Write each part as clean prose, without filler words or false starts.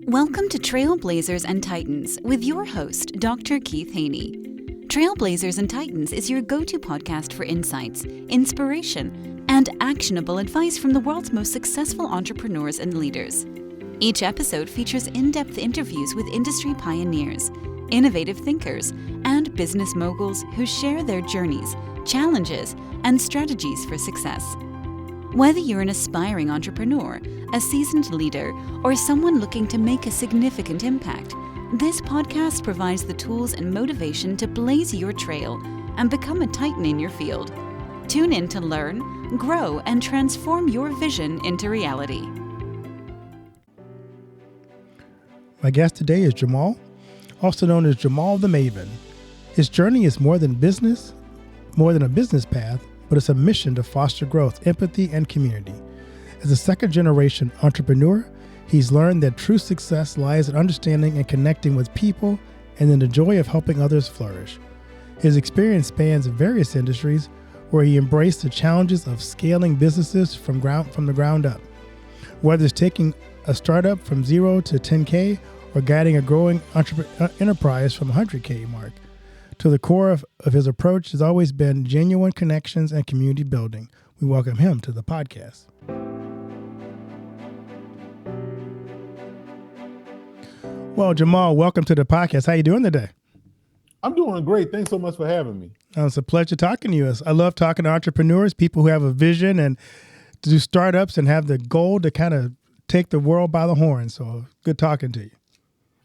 Welcome to Trailblazers and Titans with your host, Dr. Keith Haney. Trailblazers and Titans is your go-to podcast for insights, inspiration, and actionable advice from the world's most successful entrepreneurs and leaders. Each episode features in-depth interviews with industry pioneers, innovative thinkers, and business moguls who share their journeys, challenges, and strategies for success. Whether you're an aspiring entrepreneur, a seasoned leader, or someone looking to make a significant impact, this podcast provides the tools and motivation to blaze your trail and become a titan in your field. Tune in to learn, grow, and transform your vision into reality. My guest today is Jamal, also known as Jamal the Maven. His journey is more than a business path, but it's a mission to foster growth, empathy, and community. As a second-generation entrepreneur, he's learned that true success lies in understanding and connecting with people and in the joy of helping others flourish. His experience spans various industries where he embraced the challenges of scaling businesses from the ground up. Whether it's taking a startup from 0 to 10K or guiding a growing enterprise from 100K mark, to the core of his approach has always been genuine connections and community building. We welcome him to the podcast. Well, Jamal, welcome to the podcast. How you doing today? I'm doing great. Thanks so much for having me. It's a pleasure talking to you. I love talking to entrepreneurs, people who have a vision and to do startups and have the goal to kind of take the world by the horn. So good talking to you.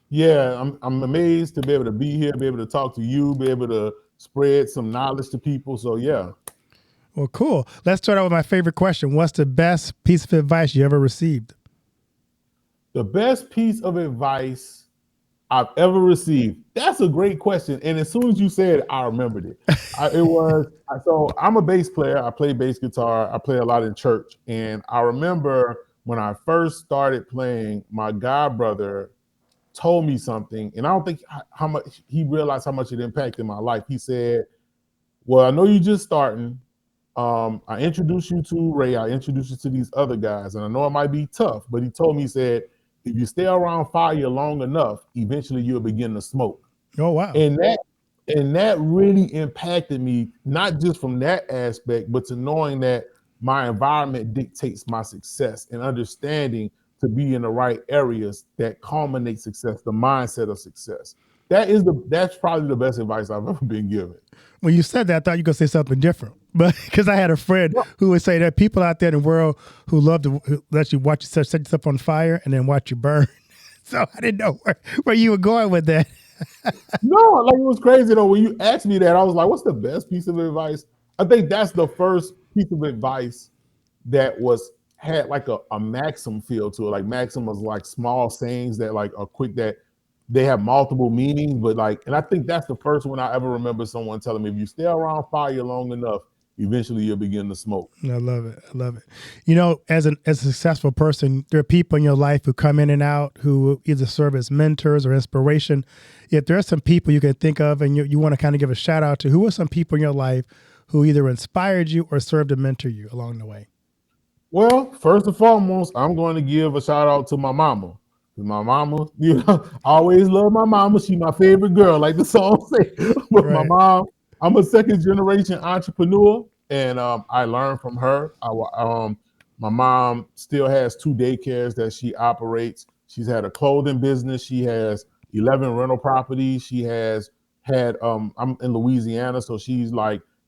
Yeah, I'm amazed to be able to be here, be able to talk to you, be able to spread some knowledge to people. So yeah. Well, cool. Let's start out with my favorite question. What's the best piece of advice you ever received? The best piece of advice I've ever received. That's a great question. And as soon as you said it, I remembered it. So I'm a bass player. I play bass guitar. I play a lot in church. And I remember when I first started playing, my god brother told me something, and I don't think how much he realized how much it impacted my life. He said, well, I know you're just starting. I introduced you to Ray. I introduced you to these other guys, and I know it might be tough, but he told me, he said, if you stay around fire long enough, eventually you'll begin to smoke. Oh, wow. And that really impacted me, not just from that aspect, but to knowing that my environment dictates my success and understanding to be in the right areas that culminate success, the mindset of success. That's probably the best advice I've ever been given. When you said that, I thought you were going to say something different. But because I had a friend who would say there are people out there in the world who love to let you watch yourself, set yourself on fire and then watch you burn. So I didn't know where you were going with that. No, like it was crazy though. When you asked me that, I was like, what's the best piece of advice? I think that's the first piece of advice that had like a maxim feel to it. Like maxim was like small sayings that like are quick, that they have multiple meanings, but and I think that's the first one I ever remember someone telling me, if you stay around fire long enough, eventually you'll begin to smoke. I love it. I love it. You know, as a successful person, there are people in your life who come in and out who either serve as mentors or inspiration. If there are some people you can think of and you want to kind of give a shout out to, who are some people in your life who either inspired you or served to mentor you along the way? Well, first and foremost, I'm going to give a shout out to my mama. My mama, I always love my mama. She's my favorite girl, like the song say. But right. My mom, I'm a second generation entrepreneur, and I learned from her. My mom still has 2 daycares that she operates. She's had a clothing business. She has 11 rental properties. She has had, I'm in Louisiana, so she's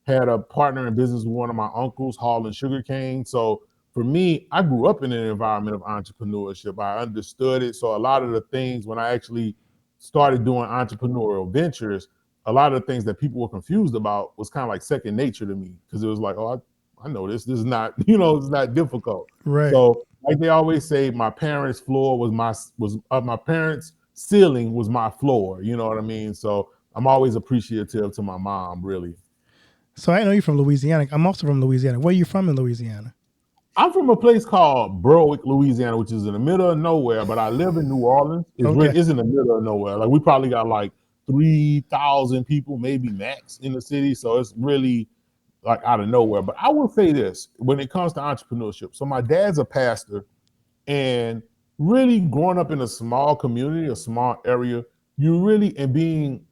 had a partner in business with one of my uncles hauling sugarcane. So for me, I grew up in an environment of entrepreneurship. I understood it. So a lot of the things, when I actually started doing entrepreneurial ventures, a lot of the things that people were confused about was kind of like second nature to me, because it was like, oh, I know this. This is not, it's not difficult. Right. So like they always say, my parents' floor was my parents' ceiling was my floor. You know what I mean? So I'm always appreciative to my mom, really. So I know you're from Louisiana. I'm also from Louisiana. Where are you from in Louisiana? I'm from a place called Berwick, Louisiana, which is in the middle of nowhere, but I live in New Orleans. It's in the middle of nowhere. Like we probably got like 3,000 people, maybe max in the city. So it's really like out of nowhere. But I will say this, when it comes to entrepreneurship. So my dad's a pastor, and really growing up in a small community, a small area, you really, and being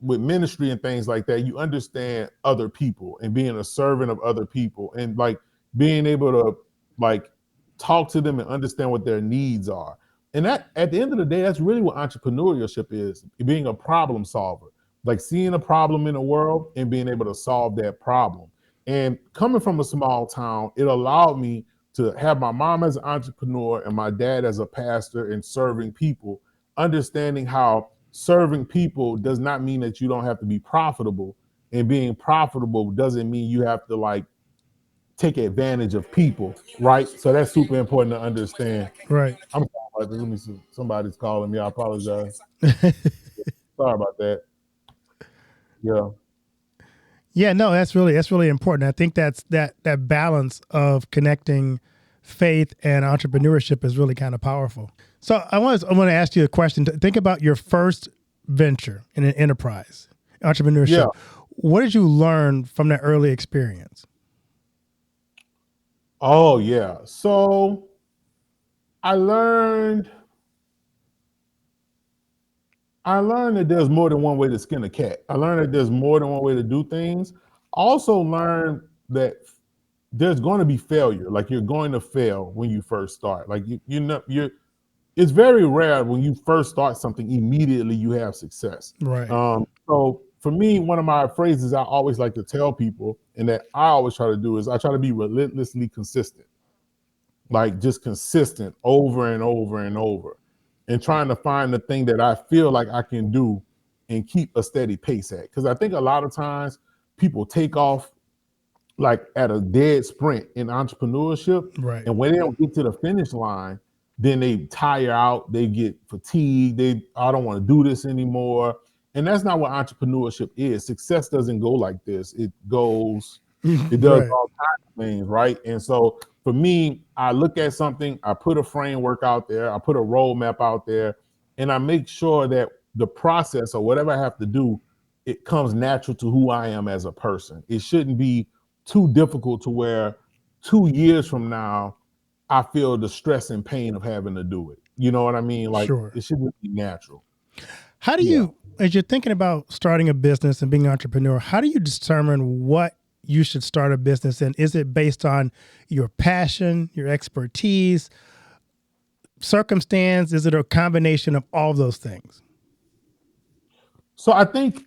with ministry and things like that, you understand other people and being a servant of other people and like being able to like talk to them and understand what their needs are. And that at the end of the day, that's really what entrepreneurship is, being a problem solver, like seeing a problem in the world and being able to solve that problem. And coming from a small town, it allowed me to have my mom as an entrepreneur and my dad as a pastor and serving people, understanding how serving people does not mean that you don't have to be profitable, and being profitable doesn't mean you have to like take advantage of people, right? So that's super important to understand. Right. I'm sorry about this. Let me see. Somebody's calling me. I apologize. Sorry about that. Yeah. Yeah, no, that's really important. I think that's that balance of connecting faith and entrepreneurship is really kind of powerful. So I want to ask you a question. Think about your first venture in an enterprise, entrepreneurship. Yeah. What did you learn from that early experience? Oh yeah. So I learned that there's more than one way to skin a cat. I learned that there's more than one way to do things. I also learned that there's going to be failure. Like you're going to fail when you first start. Like it's very rare when you first start something immediately you have success. Right. So for me, one of my phrases I always like to tell people, and that I always try to do, is I try to be relentlessly consistent, like just consistent over and over and over, and trying to find the thing that I feel like I can do and keep a steady pace at. Because I think a lot of times people take off like at a dead sprint in entrepreneurship. Right. And when they don't get to the finish line, then they tire out, they get fatigued, I don't want to do this anymore. And that's not what entrepreneurship is. Success doesn't go like this. It does Right. all kinds of things, right? And so for me, I look at something, I put a framework out there, I put a roadmap out there, and I make sure that the process or whatever I have to do, it comes natural to who I am as a person. It shouldn't be too difficult to where 2 years from now, I feel the stress and pain of having to do it. You know what I mean? Like Sure. it should be natural. How do you, as you're thinking about starting a business and being an entrepreneur, how do you determine what you should start a business in? Is it based on your passion, your expertise, circumstance? Is it a combination of all those things? So I think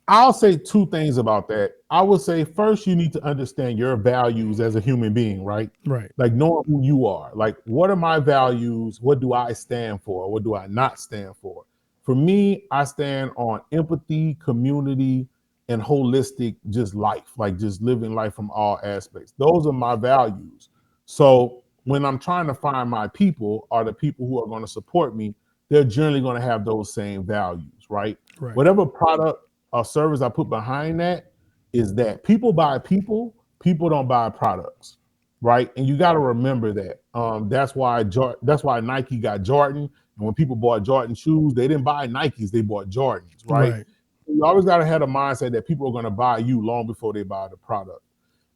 I'll say two things about that. I would say first, you need to understand your values as a human being, right? Right. Like knowing who you are. Like, what are my values? What do I stand for? What do I not stand for? For me, I stand on empathy, community, and holistic just life, like just living life from all aspects. Those are my values. So when I'm trying to find my people, or the people who are going to support me, they're generally going to have those same values, right? Right. Whatever product or service I put behind that is that people buy people, people don't buy products, right? And you got to remember that. That's why Nike got Jordan. And when people bought Jordan shoes, they didn't buy Nikes, they bought Jordans, right? Right. You always got to have a mindset that people are going to buy you long before they buy the product.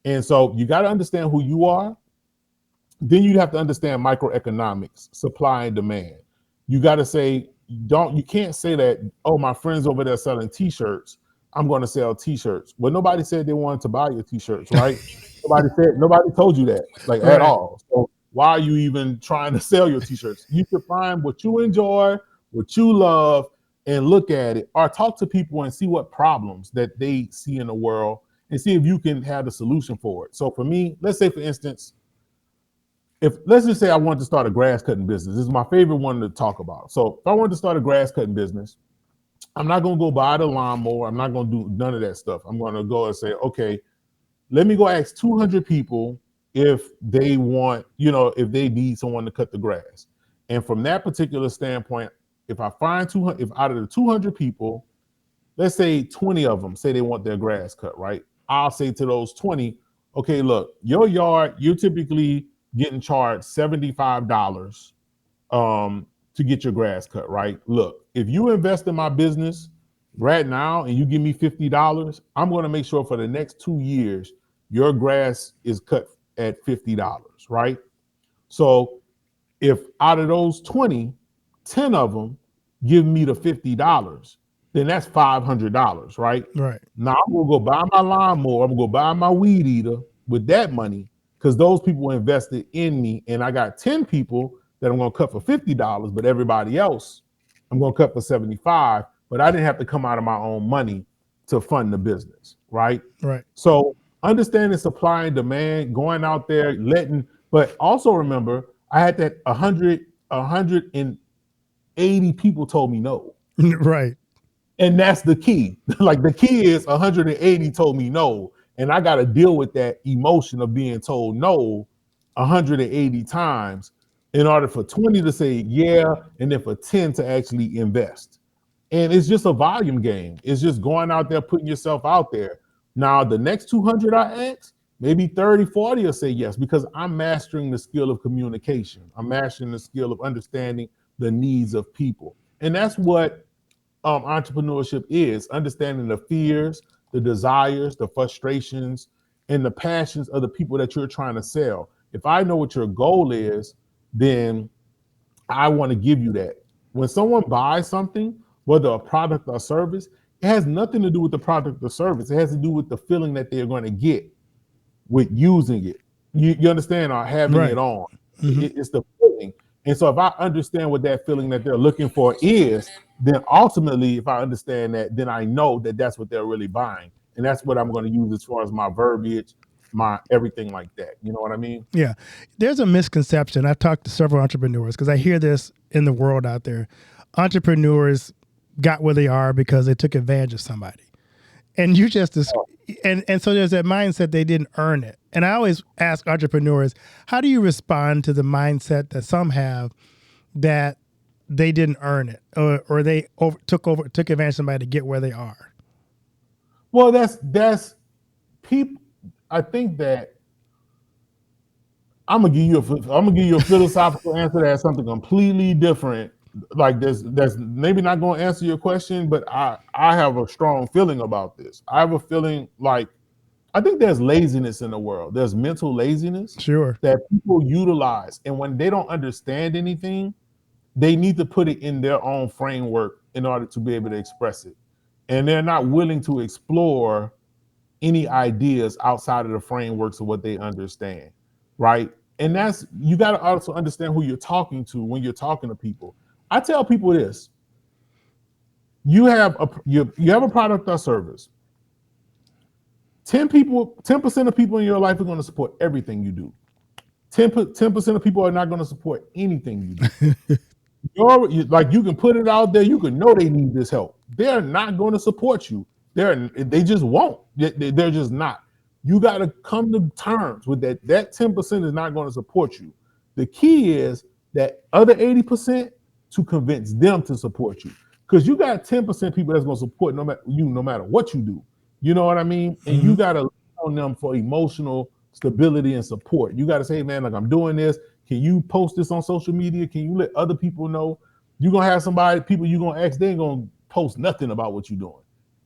And so you got to understand who you are. Then you have to understand microeconomics, supply and demand. You got to say, you can't say that, oh, my friends over there selling t-shirts, I'm going to sell t-shirts. Well, nobody said they wanted to buy your t-shirts, right? Nobody told you that, like at all. So why are you even trying to sell your t-shirts? You should find what you enjoy, what you love, and look at it, or talk to people and see what problems that they see in the world and see if you can have the solution for it. So for me, let's say, for instance, let's just say I wanted to start a grass cutting business. This is my favorite one to talk about. So if I wanted to start a grass cutting business, I'm not going to go buy the lawnmower. I'm not going to do none of that stuff. I'm going to go and say, okay, let me go ask 200 people if they want, if they need someone to cut the grass. And from that particular standpoint, if I find 200, if out of the 200 people, let's say 20 of them say they want their grass cut, right? I'll say to those 20, okay, look, your yard, you're typically getting charged $75 to get your grass cut, right? Look, if you invest in my business right now and you give me $50, I'm going to make sure for the next 2 years your grass is cut at $50, right? So If out of those 20, 10 of them give me the $50, then that's $500, right? Right. Now I'm gonna go buy my lawnmower. I'm gonna go buy my weed eater with that money because those people invested in me, and I got 10 people that I'm gonna cut for $50, but everybody else I'm gonna cut for 75. But I didn't have to come out of my own money to fund the business, right? Right. So understanding supply and demand, going out there, but also remember, I had that 180 people told me no. Right. And that's the key. Like the key is 180 told me no. And I got to deal with that emotion of being told no 180 times in order for 20 to say yeah, and then for 10 to actually invest. And it's just a volume game. It's just going out there, putting yourself out there. Now, the next 200 I ask, maybe 30, 40 will say yes, because I'm mastering the skill of communication. I'm mastering the skill of understanding the needs of people. And that's what entrepreneurship is, understanding the fears, the desires, the frustrations, and the passions of the people that you're trying to sell. If I know what your goal is, then I want to give you that. When someone buys something, whether a product or service, it has nothing to do with the product or service. It has to do with the feeling that they're going to get with using it. You understand, or having Right. it on. Mm-hmm. It's the feeling. And so if I understand what that feeling that they're looking for is, then ultimately, if I understand that, then I know that that's what they're really buying. And that's what I'm going to use as far as my verbiage, my everything like that. You know what I mean? Yeah. There's a misconception. I've talked to several entrepreneurs because I hear this in the world out there. Entrepreneurs got where they are because they took advantage of somebody. And you just, and so there's that mindset they didn't earn it. And I always ask entrepreneurs, how do you respond to the mindset that some have that they didn't earn it, or they took advantage of somebody to get where they are? Well, that's people. I think that I'm gonna give you a philosophical answer that has something completely different. Like that's maybe not going to answer your question, but I have a strong feeling about this. I have a feeling like I think there's laziness in the world. There's mental laziness Sure. that people utilize, and when they don't understand anything, they need to put it in their own framework in order to be able to express it, and they're not willing to explore any ideas outside of the frameworks of what they understand, right? And that's, you got to also understand who you're talking to when you're talking to people. I tell people this: you have a product or service. 10% of people in your life are going to support everything you do. 10% of people are not going to support anything you do. You can put it out there. You can know they need this help. They're not going to support you. They just won't. They're just not. You got to come to terms with that. That 10% is not going to support you. The key is that other 80% to convince them to support you. Because you got 10% people that's going to support no matter what you do. You know what I mean? And you got to lean on them for emotional stability and support. You got to say, man, like, I'm doing this. Can you post this on social media? Can you let other people know? You're going to have people you're going to ask, they ain't going to post nothing about what you're doing.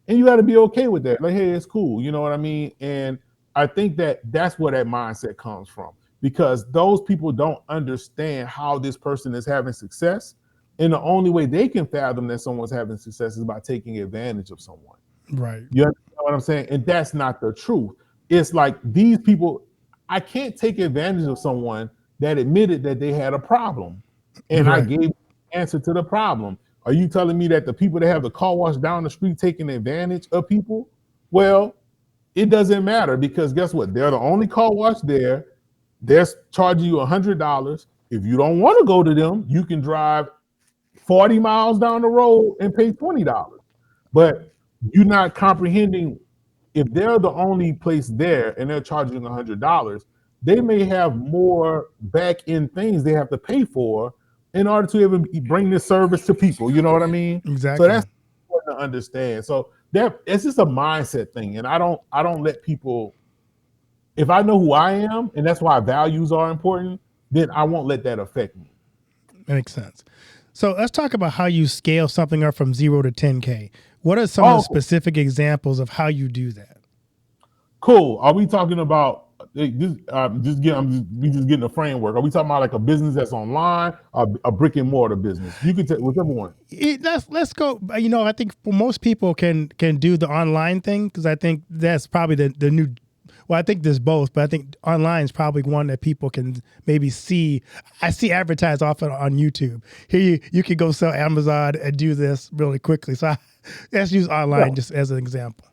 And you got to be okay with that. Like, hey, it's cool. You know what I mean? And I think that's where that mindset comes from, because those people don't understand how this person is having success. And the only way they can fathom that someone's having success is by taking advantage of someone. Right. You understand what I'm saying? And that's not the truth. It's like these people, I can't take advantage of someone that admitted that they had a problem. And I gave the answer to the problem. Are you telling me that the people that have the car wash down the street taking advantage of people? Well, it doesn't matter, because guess what? They're the only car wash there. They're charging you $100. If you don't want to go to them, you can drive 40 miles down the road and pay $20. But you're not comprehending, if they're the only place there and they're charging $100, they may have more back end things they have to pay for in order to even bring this service to people. You know what I mean? Exactly. So that's important to understand. So it's just a mindset thing. And I don't let people, if I know who I am, and that's why values are important, then I won't let that affect me. Makes sense. So let's talk about how you scale something up from 0 to 10K. What are some of the specific examples of how you do that? Cool. Are we talking about we just getting a framework. Are we talking about like a business that's online, or a brick and mortar business? You can take whichever one. Let's go. I think for most people can do the online thing, because I think that's probably the new. Well, I think there's both, but I think online is probably one that people can maybe see. I see advertised often on YouTube. Here you can go sell Amazon and do this really quickly. So let's use online just as an example.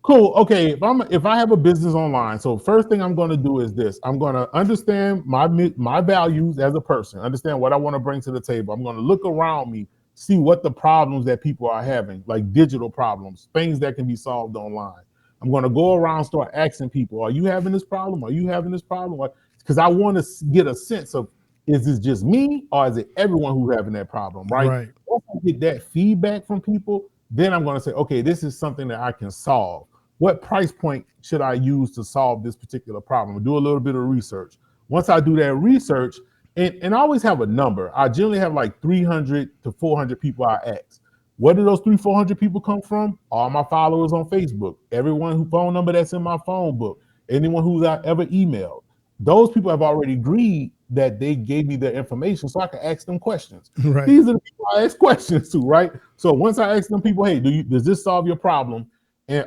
Cool. Okay. If I have a business online, so first thing I'm going to do is this. I'm going to understand my values as a person, understand what I want to bring to the table. I'm going to look around me, see what the problems that people are having, like digital problems, things that can be solved online. I'm going to go around, start asking people, are you having this problem? Are you having this problem? Because I want to get a sense of, is this just me, or is it everyone who's having that problem, right? Right. Once I get that feedback from people, then I'm going to say, okay, this is something that I can solve. What price point should I use to solve this particular problem? Do a little bit of research. Once I do that research, and I always have a number. I generally have like 300 to 400 people I ask. Where do those 400 people come from? All my followers on Facebook, everyone whose phone number that's in my phone book, anyone who's I ever emailed. Those people have already agreed that they gave me their information so I can ask them questions. Right. These are the people I ask questions to, right? So once I ask them people, hey, does this solve your problem? And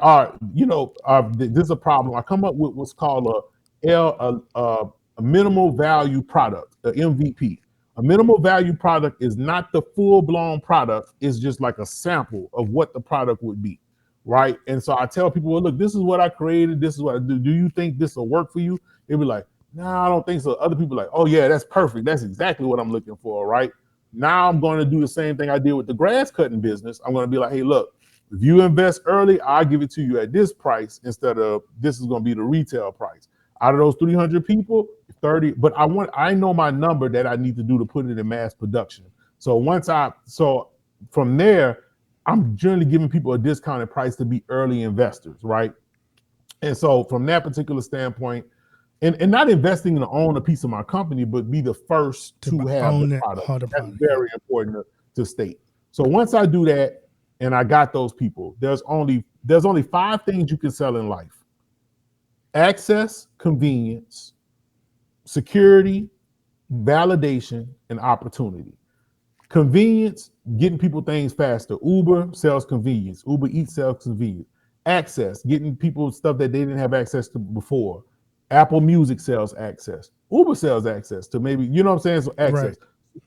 this is a problem. I come up with what's called a minimal value product, the MVP. A minimal value product is not the full-blown product. It's just like a sample of what the product would be, right? And so I tell people, well, look, this is what I created. This is what I do. Do you think this will work for you? They'll be like, no, I don't think so. Other people are like, oh, yeah, that's perfect. That's exactly what I'm looking for, right? Now I'm going to do the same thing I did with the grass cutting business. I'm going to be like, hey, look, if you invest early, I'll give it to you at this price instead of this is going to be the retail price. Out of those 300 people, 30, but I know my number that I need to do to put it in mass production. So from there, I'm generally giving people a discounted price to be early investors, right? And so from that particular standpoint, and not investing to own a piece of my company, but be the first to have the product. That's very important to state. So once I do that and I got those people, there's only 5 things you can sell in life: access, convenience, security, validation, and opportunity. Convenience, getting people things faster. Uber sells convenience. Uber Eats sells convenience. Access, getting people stuff that they didn't have access to before. Apple Music sells access. Uber sells access to maybe, you know what I'm saying? So access. Right.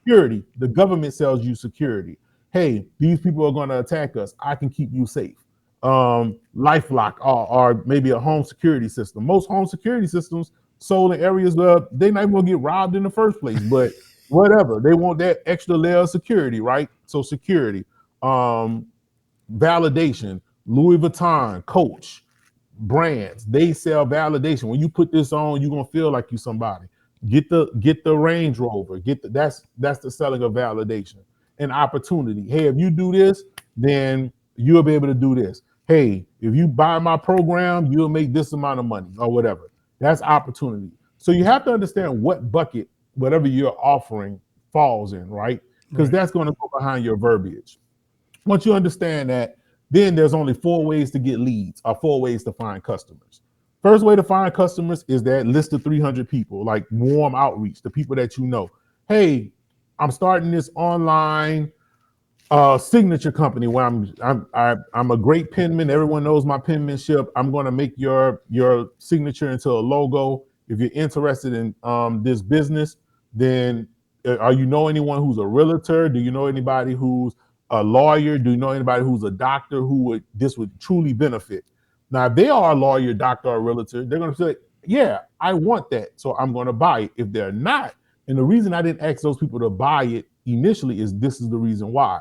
Security, the government sells you security. Hey, these people are going to attack us. I can keep you safe. LifeLock or maybe a home security system. Most home security systems sold in areas where they're not even going to get robbed in the first place, but whatever. They want that extra layer of security, right? So security, validation, Louis Vuitton, Coach, brands, they sell validation. When you put this on, you're going to feel like you somebody. Get the Range Rover. That's the selling of validation. And opportunity. Hey, if you do this, then you'll be able to do this. Hey, if you buy my program, you'll make this amount of money or whatever. That's opportunity. So you have to understand what bucket whatever you're offering falls in, right? Because that's going to go behind your verbiage. Once you understand that, then there's only 4 ways to get leads or 4 ways to find customers. First way to find customers is that list of 300 people, like warm outreach, the people that you know. Hey, I'm starting this online signature company where I'm a great penman. Everyone knows my penmanship. I'm going to make your signature into a logo. If you're interested in this business, then are you know anyone who's a realtor? Do you know anybody who's a lawyer? Do you know anybody who's a doctor who this would truly benefit? Now, if they are a lawyer, doctor, or realtor, they're going to say, yeah, I want that, so I'm going to buy it. If they're not, and the reason I didn't ask those people to buy it initially is this is the reason why.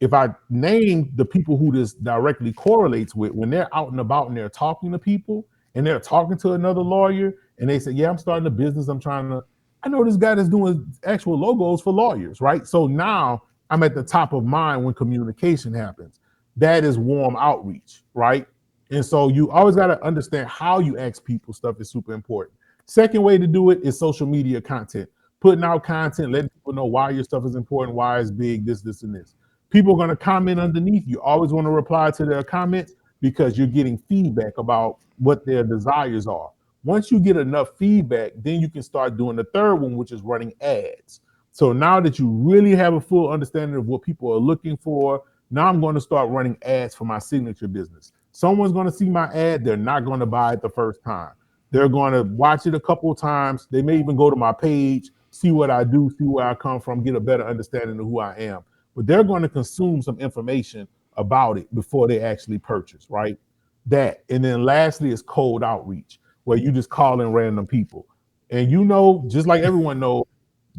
If I name the people who this directly correlates with, when they're out and about and they're talking to people and they're talking to another lawyer and they say, yeah, I'm starting a business. I know this guy that's doing actual logos for lawyers, right? So now I'm at the top of mind when communication happens. That is warm outreach, right? And so you always got to understand how you ask people stuff is super important. Second way to do it is social media content. Putting out content, letting people know why your stuff is important, why it's big, this, and this. People are going to comment underneath. You always want to reply to their comments because you're getting feedback about what their desires are. Once you get enough feedback, then you can start doing the third one, which is running ads. So now that you really have a full understanding of what people are looking for, now I'm going to start running ads for my signature business. Someone's going to see my ad. They're not going to buy it the first time. They're going to watch it a couple of times. They may even go to my page, see what I do, see where I come from, get a better understanding of who I am. But they're going to consume some information about it before they actually purchase, right? That. And then lastly is cold outreach, where you just call in random people. And you know, just like everyone knows,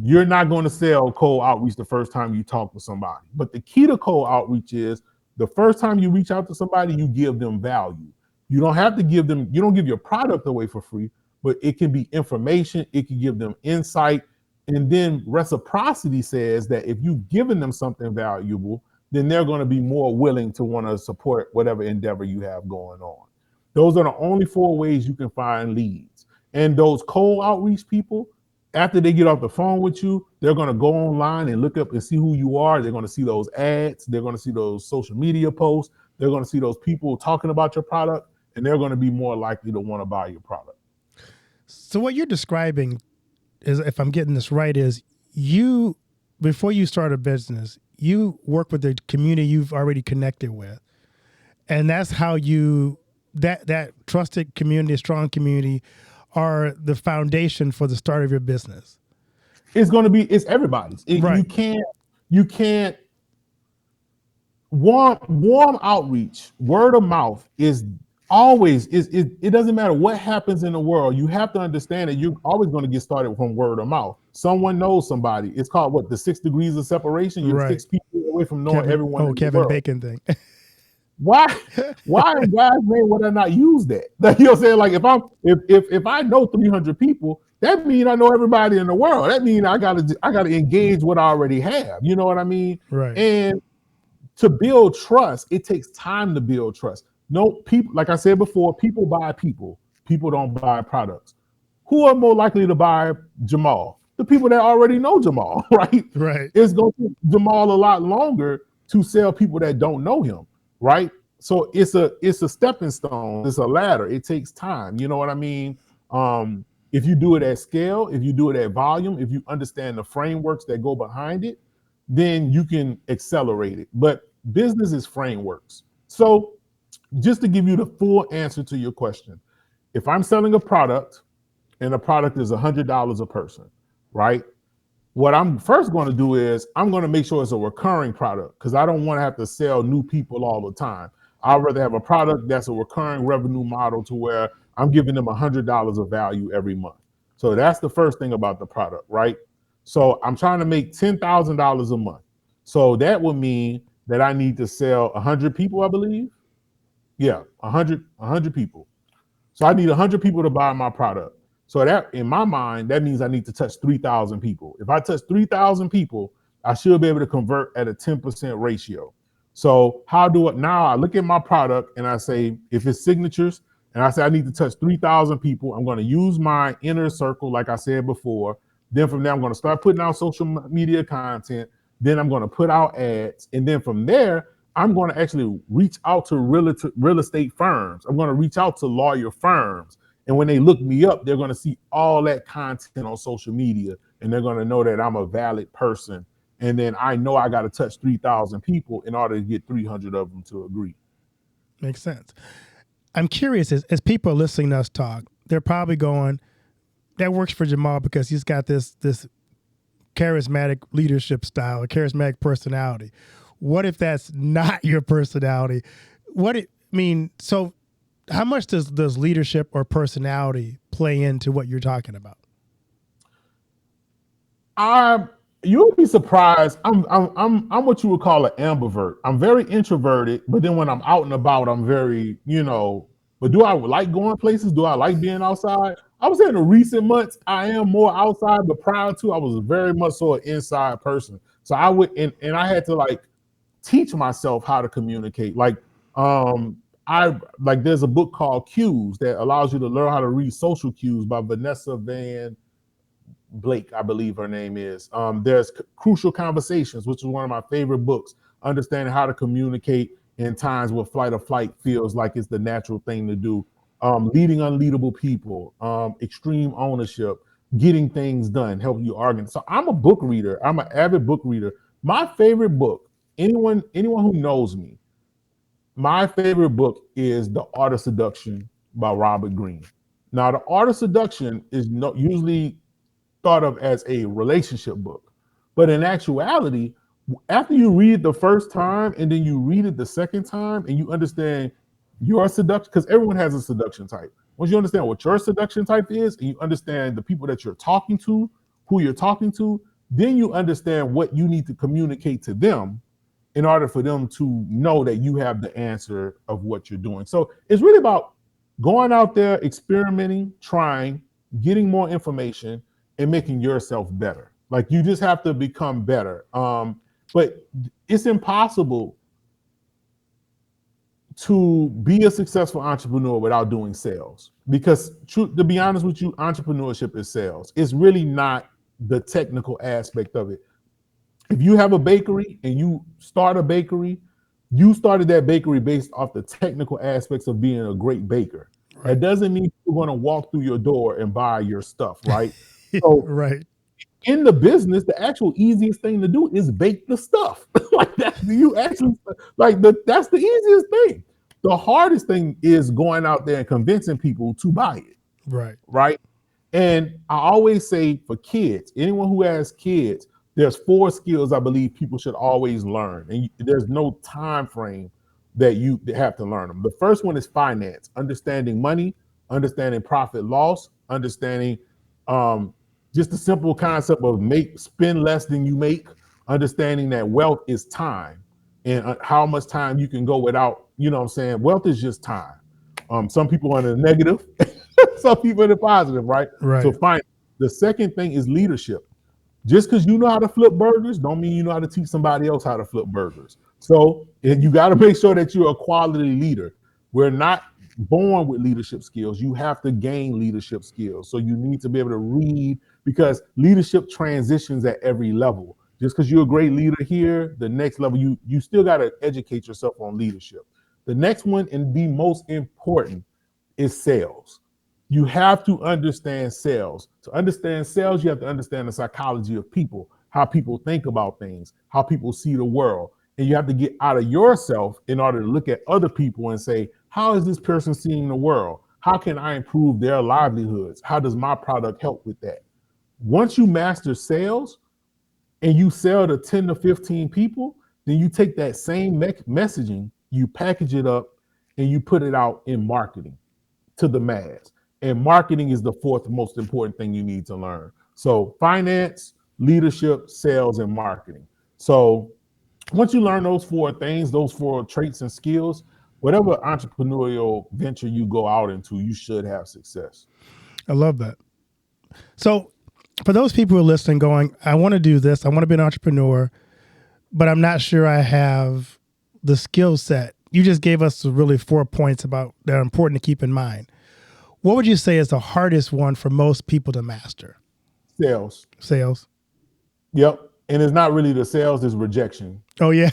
you're not going to sell cold outreach the first time you talk to somebody. But the key to cold outreach is the first time you reach out to somebody, you give them value. You don't have to give them, you don't give your product away for free, but it can be information, it can give them insight. And then reciprocity says that if you've given them something valuable, then they're going to be more willing to want to support whatever endeavor you have going on. Those are the only 4 ways you can find leads. And those cold outreach people, after they get off the phone with you, they're going to go online and look up and see who you are. They're going to see those ads. They're going to see those social media posts. They're going to see those people talking about your product, and they're going to be more likely to want to buy your product. So what you're describing is, if I'm getting this right, is you, before you start a business, you work with the community you've already connected with. And that's how you, that trusted community, strong community, are the foundation for the start of your business. It's going to be, it's everybody's. Right. You can't, warm outreach, word of mouth is always, it doesn't matter what happens in the world. You have to understand that you're always going to get started from word of mouth. Someone knows somebody. It's called what? The 6 degrees of separation. You're 6 people away from knowing everyone in the Kevin world. Bacon thing. Why in God's name would I not use that? You know what I'm saying? Like if I know 300 people, that means I know everybody in the world. That means I gotta engage what I already have. You know what I mean? Right. And to build trust, it takes time to build trust. No, people, like I said before, people buy people. People don't buy products. Who are more likely to buy Jamal? The people that already know Jamal, right? Right. It's going to take Jamal a lot longer to sell people that don't know him, right? So it's a stepping stone. It's a ladder. It takes time. You know what I mean? If you do it at scale, if you do it at volume, if you understand the frameworks that go behind it, then you can accelerate it. But business is frameworks. So just to give you the full answer to your question, if I'm selling a product and the product is $100 a person, right? What I'm first going to do is I'm going to make sure it's a recurring product, because I don't want to have to sell new people all the time. I'd rather have a product that's a recurring revenue model to where I'm giving them $100 of value every month. So that's the first thing about the product, right? So I'm trying to make $10,000 a month. So that would mean that I need to sell 100 people, I believe. Yeah, 100 people. So I need 100 people to buy my product. So that, in my mind, that means I need to touch 3,000 people. If I touch 3,000 people, I should be able to convert at a 10% ratio. So how do it now? I look at my product and I say, if it's signatures, and I say I need to touch 3,000 people, I'm going to use my inner circle, like I said before. Then from there, I'm going to start putting out social media content. Then I'm going to put out ads. And then from there, I'm going to actually reach out to real estate firms. I'm going to reach out to lawyer firms. And when they look me up, they're going to see all that content on social media, and they're going to know that I'm a valid person. And then I know I got to touch 3,000 people in order to get 300 of them to agree. Makes sense. I'm curious, as people are listening to us talk, they're probably going, that works for Jamal because he's got this charismatic leadership style, a charismatic personality. What if that's not your personality? So how much does leadership or personality play into what you're talking about? You'll be surprised. I'm what you would call an ambivert. I'm very introverted, but then when I'm out and about, I'm very, but do I like going places? Do I like being outside? I would say in the recent months, I am more outside, but prior to, I was very much so an inside person. So I would, and I had to teach myself how to communicate. There's a book called Cues that allows you to learn how to read social cues by Vanessa Van Blake, I believe her name is. There's Crucial Conversations, which is one of my favorite books, understanding how to communicate in times where flight or flight feels like it's the natural thing to do. leading unleadable people, extreme ownership, getting things done, help you argue. So I'm a book reader. I'm an avid book reader. My favorite book, anyone who knows me, my favorite book is The Art of Seduction by Robert Greene. Now, The Art of Seduction is usually thought of as a relationship book, but in actuality, after you read it the first time and then you read it the second time and you understand your seduction, because everyone has a seduction type. Once you understand what your seduction type is and you understand the people that you're talking to, who you're talking to, then you understand what you need to communicate to them in order for them to know that you have the answer of what you're doing. So it's really about going out there, experimenting, trying, getting more information, and making yourself better. Like you just have to become better. But it's impossible to be a successful entrepreneur without doing sales. Because to be honest with you, entrepreneurship is sales. It's really not the technical aspect of it. If you have a bakery and you start a bakery, you started that bakery based off the technical aspects of being a great baker. Right. That doesn't mean you're going to walk through your door and buy your stuff, right? So right. In the business, the actual easiest thing to do is bake the stuff. Like that, you actually that's the easiest thing. The hardest thing is going out there and convincing people to buy it. Right. Right. And I always say for kids, anyone who has kids, there's 4 skills I believe people should always learn. And there's no time frame that you have to learn them. The first one is finance, understanding money, understanding profit loss, understanding just the simple concept of spend less than you make, understanding that wealth is time and how much time you can go without, you know what I'm saying? Wealth is just time. Some people are in the negative, some people in the positive, right? Right. So fine. The second thing is leadership. Just because you know how to flip burgers don't mean you know how to teach somebody else how to flip burgers. So you got to make sure that you're a quality leader. We're not born with leadership skills. You have to gain leadership skills. So you need to be able to read, because leadership transitions at every level. Just because you're a great leader here, the next level, you still got to educate yourself on leadership. The next one, and the most important, is sales. You have to understand sales. To understand sales, you have to understand the psychology of people, how people think about things, how people see the world. And you have to get out of yourself in order to look at other people and say, how is this person seeing the world? How can I improve their livelihoods? How does my product help with that? Once you master sales and you sell to 10 to 15 people, then you take that same messaging, you package it up, and you put it out in marketing to the mass. And marketing is the 4th most important thing you need to learn. So finance, leadership, sales, and marketing. So once you learn those 4 things, those 4 traits and skills, whatever entrepreneurial venture you go out into, you should have success. I love that. So for those people who are listening going, I want to do this, I want to be an entrepreneur, but I'm not sure I have the skill set. You just gave us really 4 points that are important to keep in mind. What would you say is the hardest one for most people to master? Sales. Yep. And it's not really the sales, it's rejection. Oh, yeah.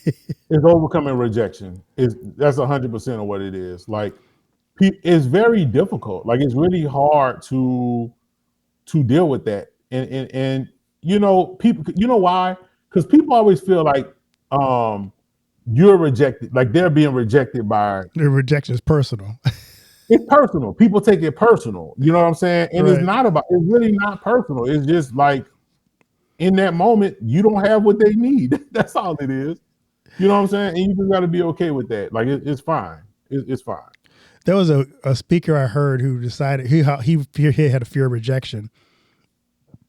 It's overcoming rejection. That's 100% of what it is. Like, it's very difficult. Like, it's really hard to deal with that. And you know, people, you know why? Because people always feel like you're rejected, like they're being rejected by... The rejection is personal. It's personal. People take it personal. You know what I'm saying? And right. It's really not personal. It's just like, in that moment, you don't have what they need. That's all it is. You know what I'm saying? And you just got to be okay with that. Like, it's fine. It's fine. There was a speaker I heard who decided he had a fear of rejection.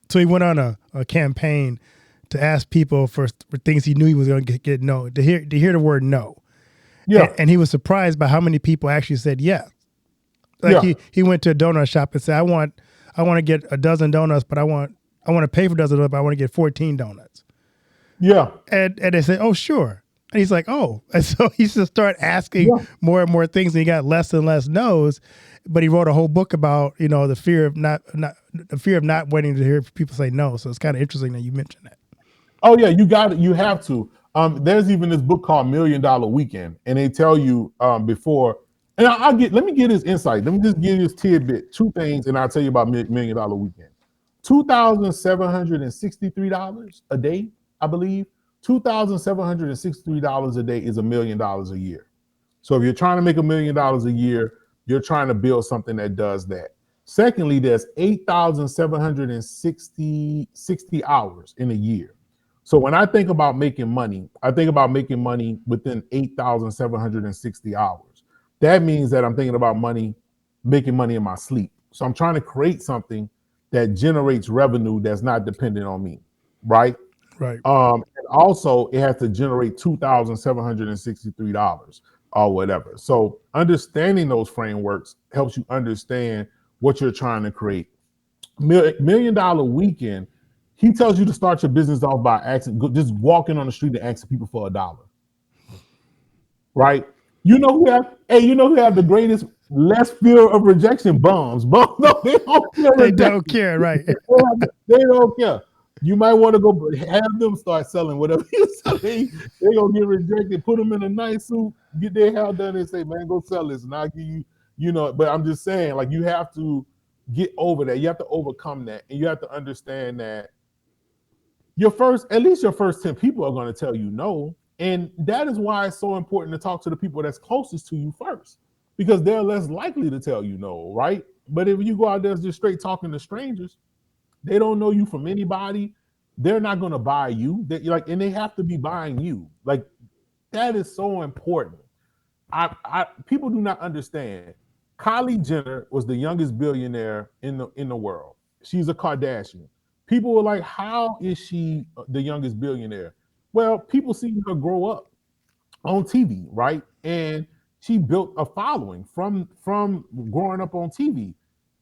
So he went on a campaign to ask people for things he knew he was going to get no, to hear the word no. Yeah. And he was surprised by how many people actually said yes. Like he went to a donut shop and said, I want to get a dozen donuts, but I want to pay for a dozen donuts, but I want to get 14 donuts. Yeah. And they said, oh, sure. And he's like, oh. And so he just started asking more and more things, and he got less and less no's. But he wrote a whole book about, you know, the fear of not waiting to hear people say no. So it's kind of interesting that you mentioned that. Oh yeah, you have to. There's even this book called $1 Million Weekend, and they tell you before And let me get his insight. Let me just give you this tidbit, two things, and I'll tell you about $1 Million Weekend. $2,763 a day, I believe. $2,763 a day is $1 million a year. So if you're trying to make $1 million a year, you're trying to build something that does that. Secondly, there's 8,760 hours in a year. So when I think about making money, I think about making money within 8,760 hours. That means that I'm thinking about making money in my sleep. So I'm trying to create something that generates revenue that's not dependent on me, right? Right. And also it has to generate $2,763 or whatever. So understanding those frameworks helps you understand what you're trying to create. $1 Million Weekend, he tells you to start your business off by asking, just walking on the street and asking people for $1. Right? You know who have the greatest less fear of rejection? Bums. Bums, no, they don't fear They rejection. don't care, right? They don't care. You might want to go have them start selling whatever you sell. They gonna get rejected. Put them in a nice suit, get their hair done, and say, "Man, go sell this." And I'll give you, But I'm just saying, like, you have to get over that. You have to overcome that, and you have to understand that at least your first 10 people are going to tell you no, and that is why it's so important to talk to the people that's closest to you first, because they're less likely to tell you no, right? But if you go out there just straight talking to strangers, they don't know you from anybody. They're not going to buy you. And they have to be buying you. Like, that is so important. People do not understand. Kylie Jenner was the youngest billionaire in the world. She's a Kardashian. People were like, "How is she the youngest billionaire?" Well, people seen her grow up on TV, right? And she built a following from growing up on TV.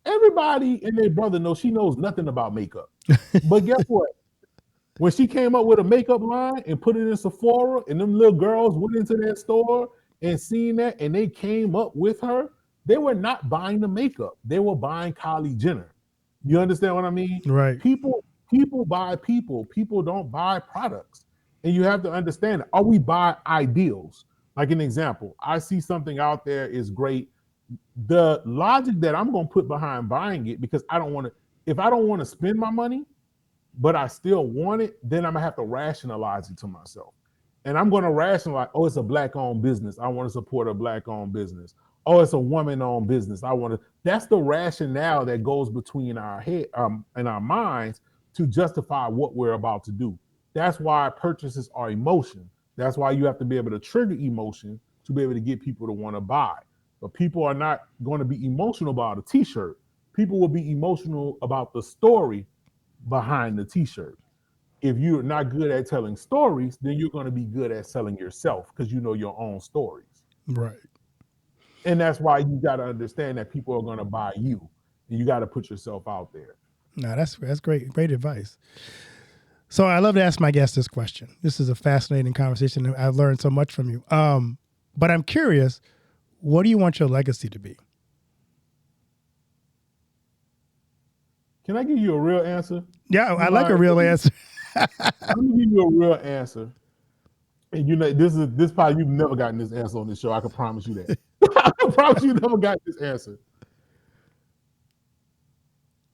Everybody and their brother knows she knows nothing about makeup. But guess what? When she came up with a makeup line and put it in Sephora, and them little girls went into that store and seen that, and they came up with her, they were not buying the makeup. They were buying Kylie Jenner. You understand what I mean? Right. People buy people. People don't buy products. And you have to understand, or we buy ideals. Like an example, I see something out there is great. The logic that I'm going to put behind buying it, because if I don't want to spend my money, but I still want it, then I'm gonna have to rationalize it to myself. And I'm gonna rationalize, oh, it's a Black-owned business. I want to support a Black-owned business. Oh, it's a woman-owned business. That's the rationale that goes between our head and our minds to justify what we're about to do. That's why purchases are emotion. That's why you have to be able to trigger emotion to be able to get people to want to buy. But people are not going to be emotional about a t-shirt. People will be emotional about the story behind the t-shirt. If you're not good at telling stories, then you're going to be good at selling yourself, because you know your own stories. Right. And that's why you got to understand that people are going to buy you, and you got to put yourself out there. No, that's great advice. So I love to ask my guests this question. This is a fascinating conversation. I've learned so much from you. But I'm curious, what do you want your legacy to be? Can I give you a real answer? Yeah, I like a real answer. I'm gonna give you a real answer. And this probably, you've never gotten this answer on this show. I can promise you that. I can promise you never got this answer.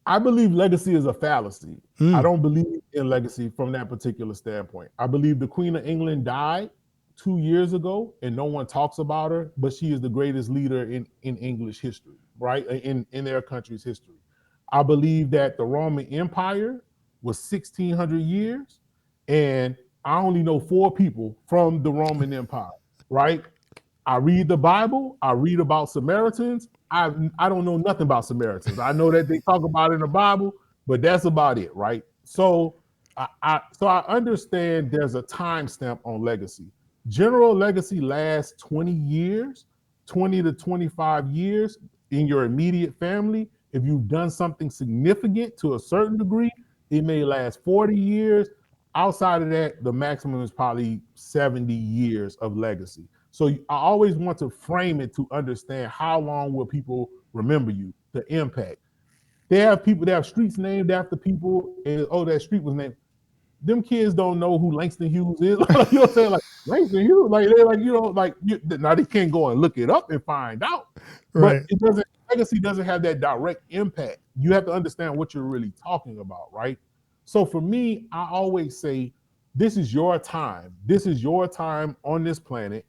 I believe legacy is a fallacy. I don't believe in legacy from that particular standpoint. I believe the Queen of England died 2 years ago and no one talks about her, but she is the greatest leader in English history, right? In their country's history. I believe that the Roman Empire was 1,600 years, and I only know 4 people from the Roman Empire, right? I read the Bible. I read about Samaritans. I don't know nothing about Samaritans. I know that they talk about it in the Bible, but that's about it, right? So I understand there's a timestamp on legacy. General legacy lasts 20 years, 20 to 25 years in your immediate family. If you've done something significant to a certain degree, it may last 40 years. Outside of that, the maximum is probably 70 years of legacy. So I always want to frame it to understand how long will people remember you, the impact. They have streets named after people, and that street was named. Them kids don't know who Langston Hughes is. You know what I'm saying? Like, Langston Hughes, now they can't go and look it up and find out. But Right. it doesn't. Legacy doesn't have that direct impact. You have to understand what you're really talking about, right? So for me, I always say, this is your time. This is your time on this planet.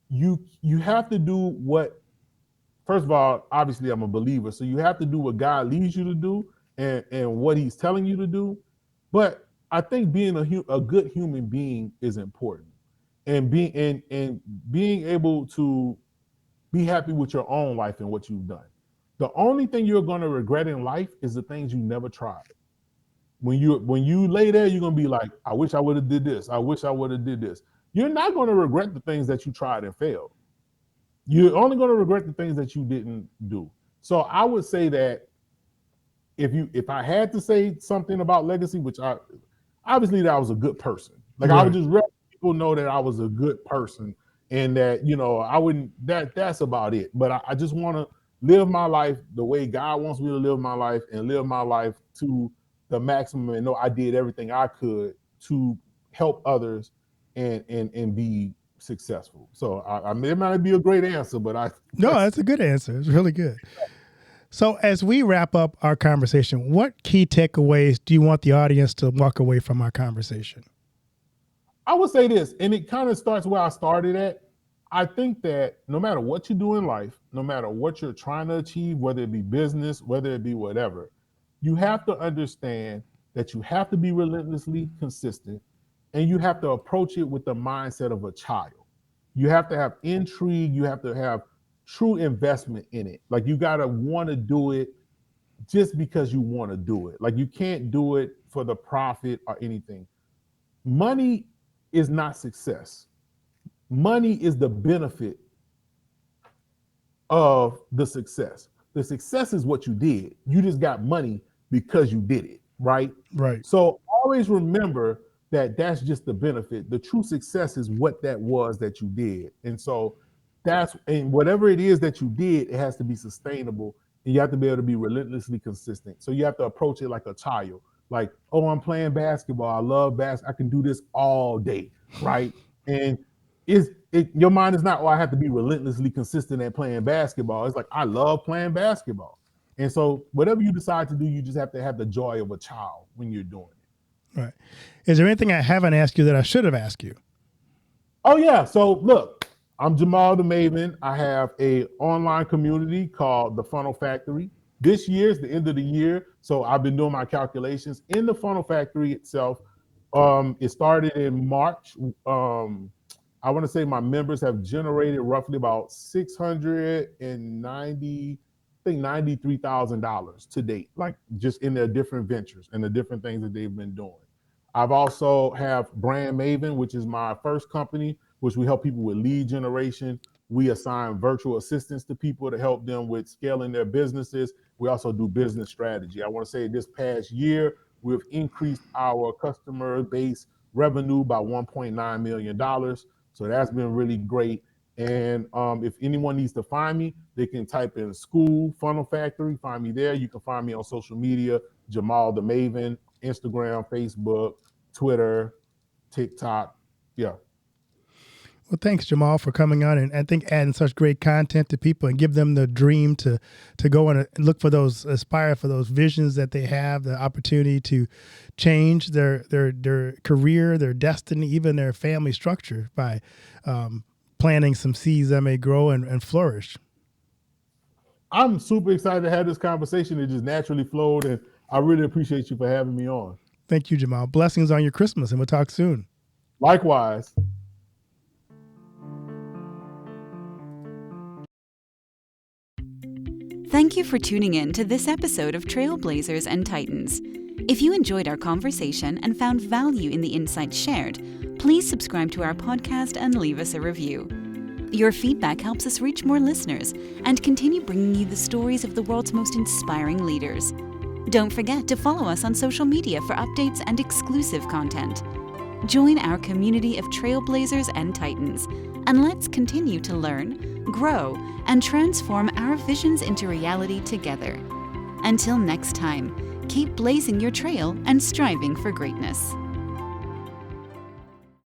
You have to do what. First of all, obviously, I'm a believer, so you have to do what God leads you to do and what He's telling you to do. But I think being a good human being is important, and being able to be happy with your own life and what you've done. The only thing you're going to regret in life is the things you never tried. When you lay there, you're going to be like, I wish I would have did this. I wish I would have did this. You're not going to regret the things that you tried and failed. You're only going to regret the things that you didn't do. So I would say that if I had to say something about legacy, which I obviously that I was a good person. Like I would Right. just let people know that I was a good person and that I wouldn't that's about it. But I just want to live my life the way God wants me to live my life and live my life to the maximum and know I did everything I could to help others and be successful. So I mean, it might be a great answer, but No, that's a good answer. It's really good. So as we wrap up our conversation, what key takeaways do you want the audience to walk away from our conversation? I would say this, and it kind of starts where I started at. I think that no matter what you do in life, no matter what you're trying to achieve, whether it be business, whether it be whatever, you have to understand that you have to be relentlessly consistent and you have to approach it with the mindset of a child. You have to have intrigue, you have to have true investment in it. Like you got to want to do it just because you want to do it. Like you can't do it for the profit or anything. Money is not success. Money is the benefit of the success. The success is what you did. You just got money because you did it, right? Right. So always remember that that's just the benefit. The true success is what that was that you did. And so and whatever it is that you did, it has to be sustainable and you have to be able to be relentlessly consistent. So you have to approach it like a child. Like, oh, I'm playing basketball. I love basketball. I can do this all day, right? And your mind is not, oh, I have to be relentlessly consistent at playing basketball. It's like, I love playing basketball. And so whatever you decide to do, you just have to have the joy of a child when you're doing it. Right. Is there anything I haven't asked you that I should have asked you? Oh yeah. So look, I'm Jamal the Maven. I have a online community called The Funnel Factory. This year is the end of the year, so I've been doing my calculations. In the Funnel Factory itself, it started in March. I want to say my members have generated roughly about $93,000 to date, like just in their different ventures and the different things that they've been doing. I've also have Brand Maven, which is my first company, which we help people with lead generation. We assign virtual assistants to people to help them with scaling their businesses. We also do business strategy. I want to say this past year, we've increased our customer base revenue by $1.9 million. So that's been really great. And if anyone needs to find me, they can type in school funnel factory, find me there. You can find me on social media, Jamal the Maven, Instagram, Facebook, Twitter, TikTok. Yeah. Well, thanks, Jamal, for coming on and I think adding such great content to people and give them the dream to go and look for those, aspire for those visions that they have, the opportunity to change their career, their destiny, even their family structure by planting some seeds that may grow and flourish. I'm super excited to have this conversation. It just naturally flowed, and I really appreciate you for having me on. Thank you, Jamal. Blessings on your Christmas, and we'll talk soon. Likewise. Thank you for tuning in to this episode of Trailblazers and Titans. If you enjoyed our conversation and found value in the insights shared, please subscribe to our podcast and leave us a review. Your feedback helps us reach more listeners and continue bringing you the stories of the world's most inspiring leaders. Don't forget to follow us on social media for updates and exclusive content. Join our community of Trailblazers and Titans, and let's continue to learn, grow, and transform our visions into reality together. Until next time, keep blazing your trail and striving for greatness.